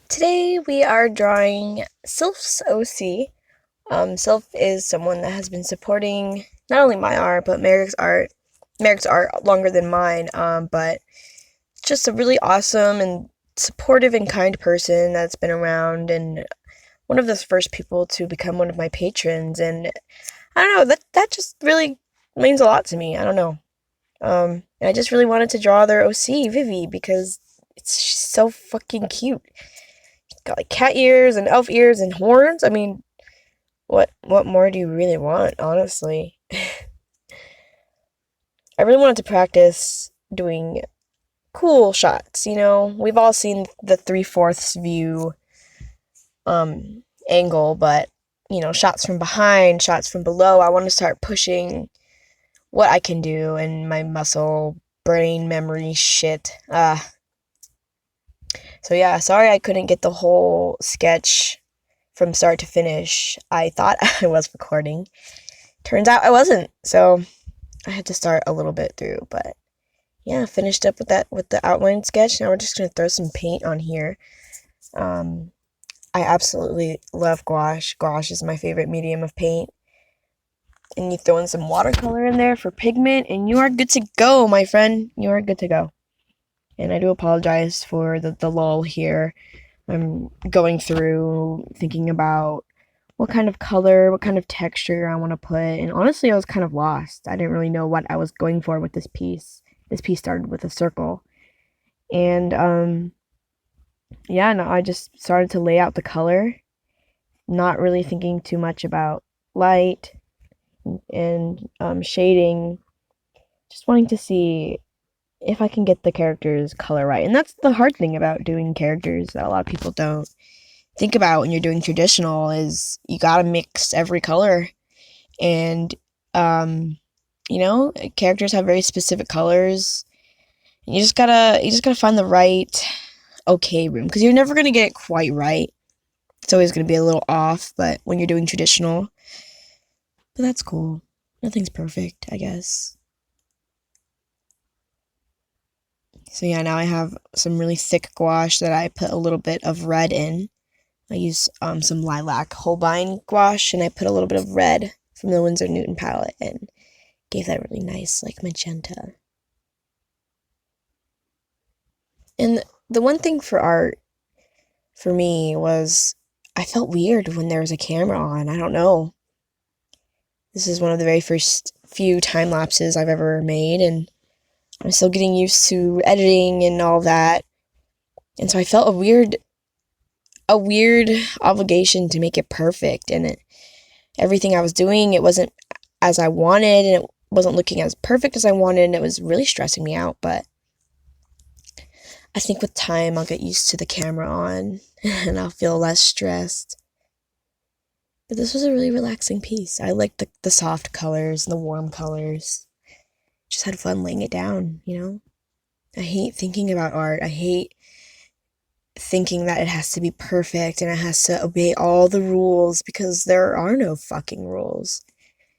Today we are drawing Sylph's OC. Sylph is someone that has been supporting not only my art but Merrick's art longer than mine. But just a really awesome and supportive and kind person that's been around and one of the first people to become one of my patrons. And I don't know, that just really means a lot to me. I don't know. And I just really wanted to draw their OC, Vivi, because it's so fucking cute. Got like cat ears and elf ears and horns. I mean, what more do you really want, honestly? I really wanted to practice doing cool shots, We've all seen the 3/4 view angle, but shots from behind, shots from below. I want to start pushing what I can do and my muscle brain memory shit. So yeah, sorry I couldn't get the whole sketch from start to finish. I thought I was recording. Turns out I wasn't. So I had to start a little bit through, but yeah, finished up with the outline sketch. Now we're just gonna throw some paint on here. I absolutely love gouache. Gouache is my favorite medium of paint. And you throw in some watercolor in there for pigment, and you are good to go, my friend. You are good to go. And I do apologize for the lull here. I'm going through thinking about what kind of color, what kind of texture I want to put. And honestly, I was kind of lost. I didn't really know what I was going for with this piece. This piece started with a circle. And yeah, no, I just started to lay out the color, not really thinking too much about light and shading, just wanting to see if I can get the characters' color right. And that's the hard thing about doing characters that a lot of people don't think about when you're doing traditional is you gotta mix every color. And characters have very specific colors. And you just gotta find the right okay room, because you're never gonna get it quite right. It's always gonna be a little off, but when you're doing traditional. But that's cool. Nothing's perfect, I guess. So yeah, now I have some really thick gouache that I put a little bit of red in. I use some lilac Holbein gouache, and I put a little bit of red from the Winsor Newton palette and gave that really nice, like, magenta. And the one thing for art, for me, was I felt weird when there was a camera on. I don't know. This is one of the very first few time lapses I've ever made, and I'm still getting used to editing and all that. And so I felt a weird obligation to make it perfect, and everything I was doing, it wasn't as I wanted, and it wasn't looking as perfect as I wanted, and it was really stressing me out. But I think with time I'll get used to the camera on and I'll feel less stressed. But this was a really relaxing piece. I liked the soft colors and the warm colors. Just had fun laying it down. I hate thinking about art. I hate thinking that it has to be perfect and it has to obey all the rules, because there are no fucking rules.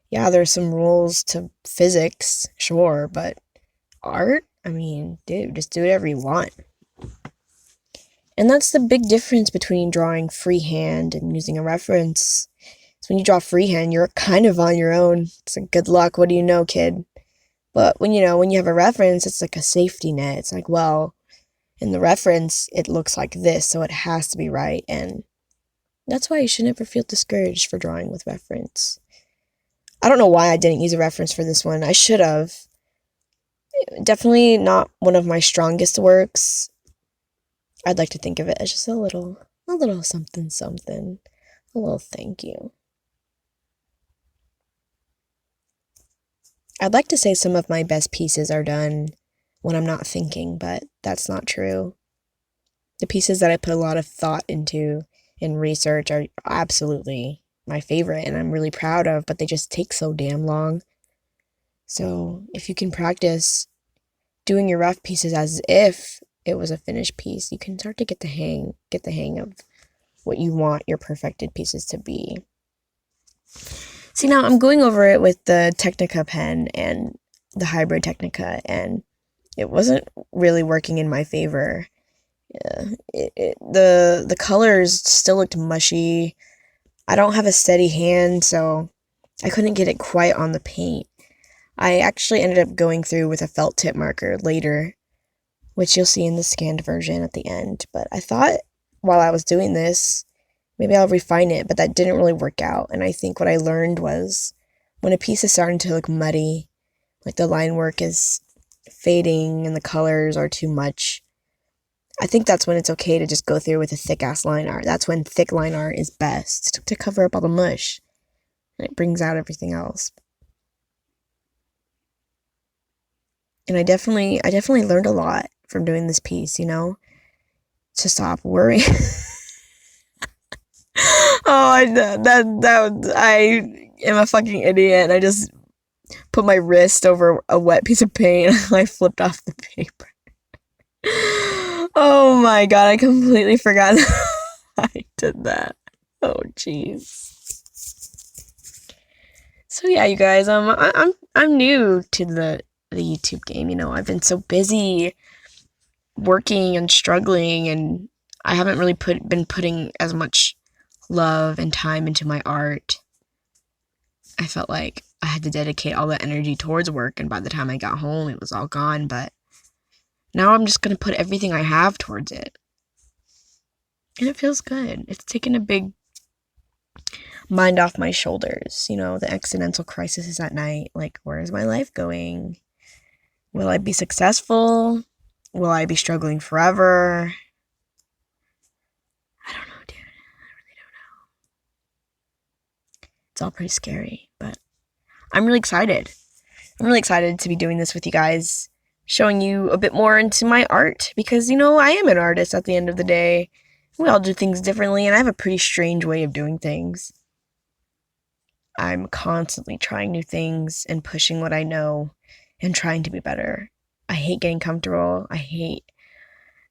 Yeah, there's some rules to physics, sure, but art? I mean, dude, just do whatever you want. And that's the big difference between drawing freehand and using a reference. So when you draw freehand, you're kind of on your own. It's like, good luck, what do you know, kid? But when you have a reference, it's like a safety net. It's like, well, in the reference, it looks like this, so it has to be right. And that's why you should never feel discouraged for drawing with reference. I don't know why I didn't use a reference for this one. I should have. Definitely not one of my strongest works. I'd like to think of it as just a little something, something. A little thank you. I'd like to say some of my best pieces are done when I'm not thinking, but that's not true. The pieces that I put a lot of thought into and research are absolutely my favorite, and I'm really proud of, but they just take so damn long. So if you can practice doing your rough pieces as if it was a finished piece, you can start to get the hang of what you want your perfected pieces to be. See, now I'm going over it with the Technica pen and the hybrid Technica, and it wasn't really working in my favor. The colors still looked mushy. I don't have a steady hand, so I couldn't get it quite on the paint. I actually ended up going through with a felt tip marker later, which you'll see in the scanned version at the end. But I thought while I was doing this, maybe I'll refine it, but that didn't really work out. And I think what I learned was when a piece is starting to look muddy, like the line work is fading and the colors are too much, I think that's when it's okay to just go through with a thick ass line art. That's when thick line art is best to cover up all the mush. And it brings out everything else. And I definitely learned a lot from doing this piece, to stop worrying. I am a fucking idiot, and I just put my wrist over a wet piece of paint and I flipped off the paper. Oh my god, I completely forgot I did that. Oh jeez. So yeah, you guys, I'm new to the YouTube game. I've been so busy working and struggling, and I haven't really been putting as much love and time into my art. I felt like I had to dedicate all that energy towards work, and by the time I got home, it was all gone. But now I'm just gonna put everything I have towards it, and it feels good. It's taken a big mind off my shoulders. The existential crisis at night. Like, where is my life going? Will I be successful? Will I be struggling forever? I don't know, dude. I really don't know. It's all pretty scary, but I'm really excited. I'm really excited to be doing this with you guys, showing you a bit more into my art, because, I am an artist at the end of the day. We all do things differently, and I have a pretty strange way of doing things. I'm constantly trying new things and pushing what I know and trying to be better. I hate getting comfortable. I hate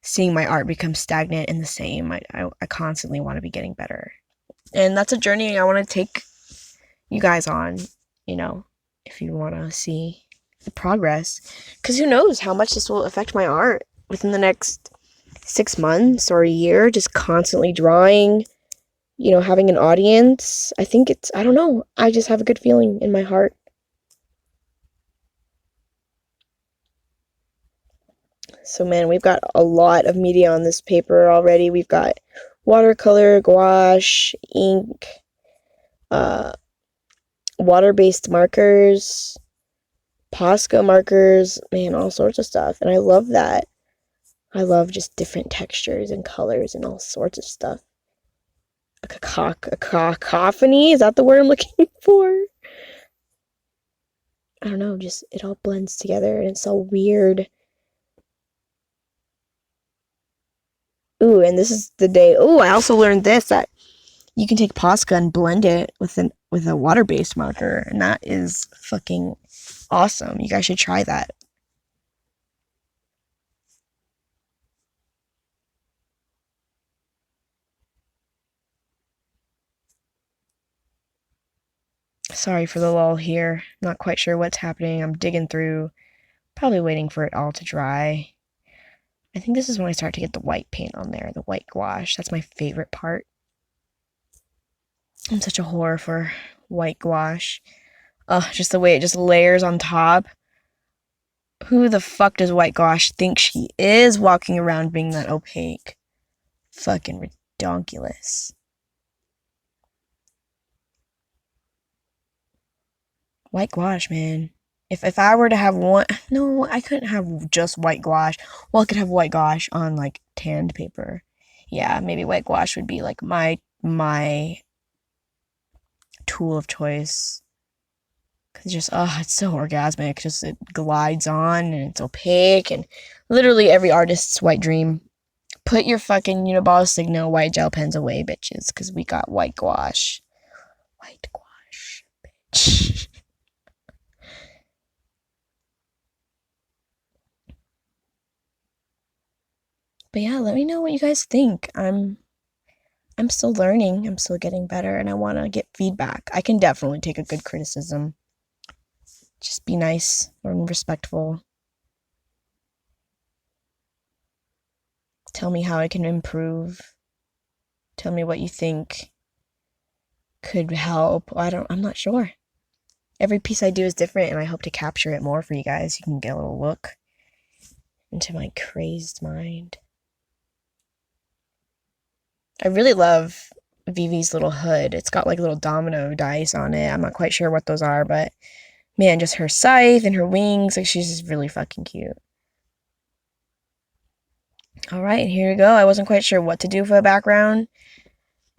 seeing my art become stagnant and the same. I constantly want to be getting better. And that's a journey I want to take you guys on, if you want to see the progress. Because who knows how much this will affect my art within the next 6 months or a year, just constantly drawing, having an audience. I don't know. I just have a good feeling in my heart. So, man, we've got a lot of media on this paper already. We've got watercolor, gouache, ink, water-based markers, Posca markers, man, all sorts of stuff. And I love that. I love just different textures and colors and all sorts of stuff. A cacophony? Is that the word I'm looking for? I don't know, just it all blends together and it's so weird. Ooh, and this is the day. Ooh, I also learned this, that you can take Posca and blend it with a water-based marker, and that is fucking awesome. You guys should try that. Sorry for the lull here. Not quite sure what's happening. I'm digging through, probably waiting for it all to dry. I think this is when I start to get the white paint on there, the white gouache. That's my favorite part. I'm such a whore for white gouache. Just the way it just layers on top. Who the fuck does white gouache think she is, walking around being that opaque? Fucking redonkulous. White gouache, man. If I were to have one, no, I couldn't have just white gouache. Well, I could have white gouache on like tanned paper. Yeah, maybe white gouache would be like my tool of choice. Cause just it's so orgasmic. Just it glides on and it's opaque and literally every artist's white dream. Put your fucking Uniball Signo white gel pens away, bitches, cause we got white gouache. White gouache, bitch. But yeah, let me know what you guys think. I'm still learning. I'm still getting better, and I want to get feedback. I can definitely take a good criticism. Just be nice and respectful. Tell me how I can improve. Tell me what you think could help. I'm not sure. Every piece I do is different, and I hope to capture it more for you guys. You can get a little look into my crazed mind. I really love Vivi's little hood. It's got like little domino dice on it. I'm not quite sure what those are, but man, just her scythe and her wings, like she's just really fucking cute. All right, here we go. I wasn't quite sure what to do for a background.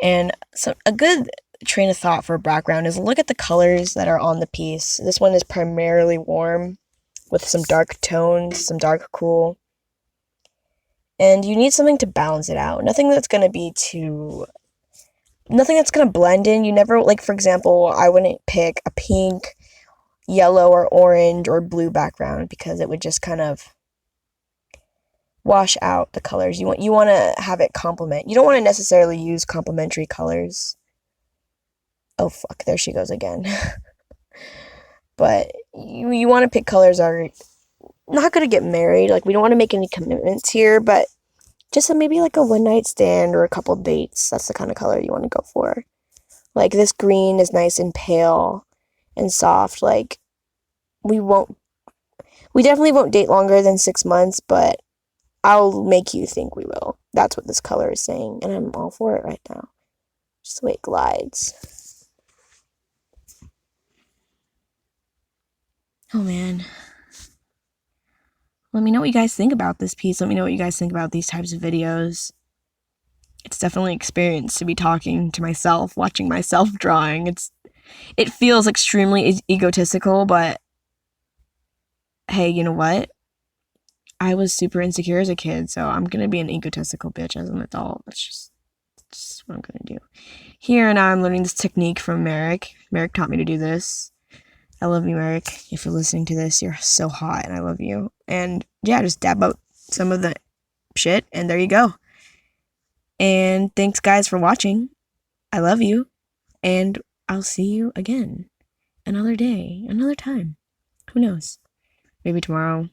And so a good train of thought for a background is look at the colors that are on the piece. This one is primarily warm with some dark tones, some dark cool. And you need something to balance it out. Nothing that's going to blend in. You never, like, for example, I wouldn't pick a pink, yellow, or orange or blue background because it would just kind of wash out the colors. You want to have it complement. You don't want to necessarily use complementary colors. Oh fuck, there she goes again. But you want to pick colors that are not going to get married. Like, we don't want to make any commitments here, but just maybe like a one night stand or a couple dates. That's the kind of color you want to go for. Like, this green is nice and pale and soft. Like, we definitely won't date longer than 6 months, but I'll make you think we will. That's what this color is saying, and I'm all for it right now. Just the way it glides. Oh man. Let me know what you guys think about this piece. Let me know what you guys think about these types of videos. It's definitely an experience to be talking to myself, watching myself drawing. It feels extremely egotistical, but hey, you know what? I was super insecure as a kid, so I'm gonna be an egotistical bitch as an adult. That's just what I'm gonna do. Here now I'm learning this technique from Merrick. Merrick taught me to do this. I love you, Merrick. If you're listening to this, you're so hot and I love you. And yeah, just dab out some of the shit and there you go. And thanks guys for watching. I love you. And I'll see you again. Another day, another time. Who knows? Maybe tomorrow.